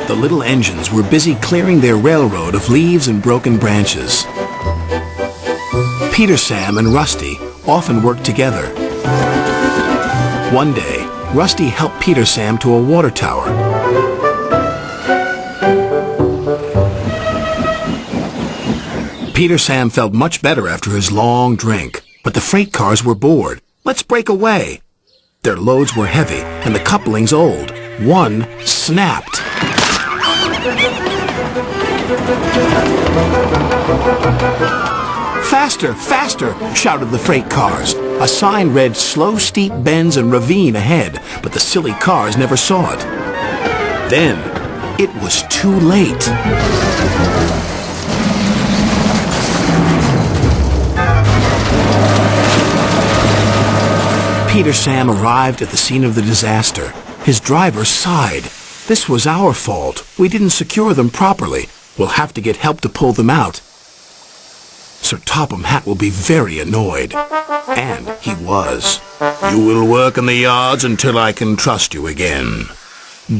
The little engines were busy clearing their railroad of leaves and broken branches. Peter, Sam, and Rusty often worked together. One day, Rusty helped Peter Sam to a water tower. Peter Sam felt much better after his long drink, but the freight cars were bored. Let's break away. Their loads were heavy and the couplings old. One snapped. Faster, faster, shouted the freight cars. A sign read slow steep bends and ravine ahead, but the silly cars never saw it. Then, it was too late. Peter Sam arrived at the scene of the disaster. His driver sighed. This was our fault. We didn't secure them properly. We'll have to get help to pull them out. Sir Topham Hatt will be very annoyed. And he was. You will work in the yards until I can trust you again.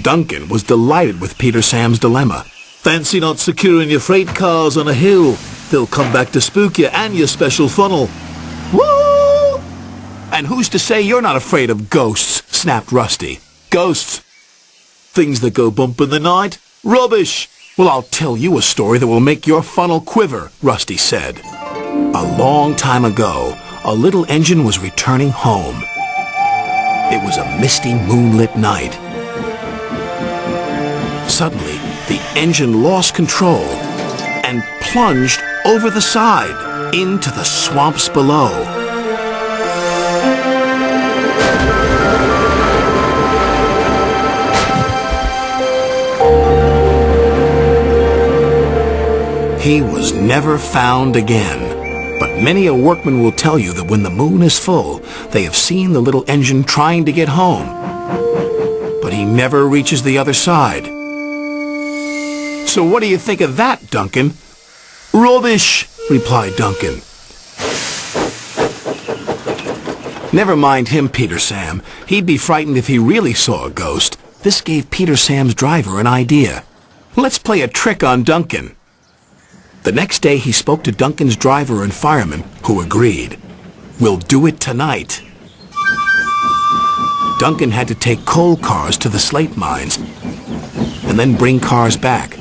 Duncan was delighted with Peter Sam's dilemma. Fancy not securing your freight cars on a hill. They'll come back to spook you and your special funnel. Woo! And who's to say you're not afraid of ghosts? Snapped Rusty. Ghosts? Things that go bump in the night? Rubbish! Well, I'll tell you a story that will make your funnel quiver, Rusty said. A long time ago, a little engine was returning home. It was a misty, moonlit night. Suddenly, the engine lost control and plunged over the side into the swamps below. He was never found again. But many a workman will tell you that when the moon is full, they have seen the little engine trying to get home. But he never reaches the other side. So what do you think of that, Duncan? Rubbish, replied Duncan. Never mind him, Peter Sam. He'd be frightened if he really saw a ghost. This gave Peter Sam's driver an idea. Let's play a trick on Duncan. The next day he spoke to Duncan's driver and fireman, who agreed. We'll do it tonight. Duncan had to take coal cars to the slate mines and then bring cars back.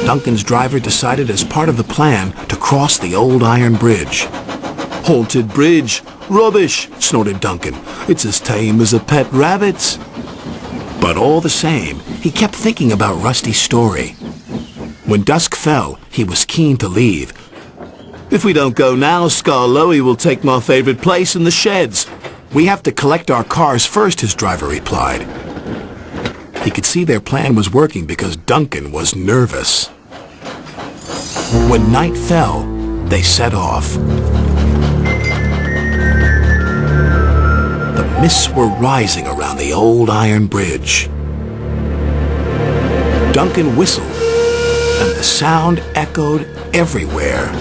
Duncan's driver decided as part of the plan to cross the old iron bridge. Haunted bridge! Rubbish! Snorted Duncan. It's as tame as a pet rabbit. But all the same, he kept thinking about Rusty's story. When dusk fell, he was keen to leave. If we don't go now, Scarloey will take my favorite place in the sheds. We have to collect our cars first, his driver replied. He could see their plan was working because Duncan was nervous. When night fell, they set off. The mists were rising around the old iron bridge. Duncan whistled, and the sound echoed everywhere.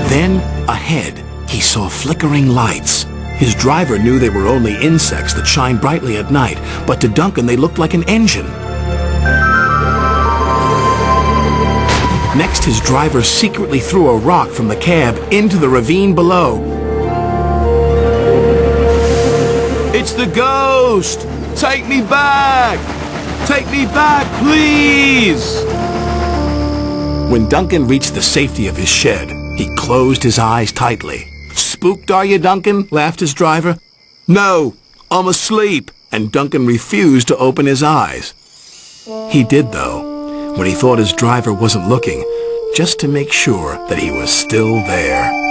Then, ahead, he saw flickering lights. His driver knew they were only insects that shine brightly at night, but to Duncan they looked like an engine. Next, his driver secretly threw a rock from the cab into the ravine below. It's the ghost! Take me back! Take me back, please! When Duncan reached the safety of his shed, he closed his eyes tightly. Spooked, are you, Duncan? Laughed his driver. No, I'm asleep. And Duncan refused to open his eyes. He did, though, when he thought his driver wasn't looking, just to make sure that he was still there.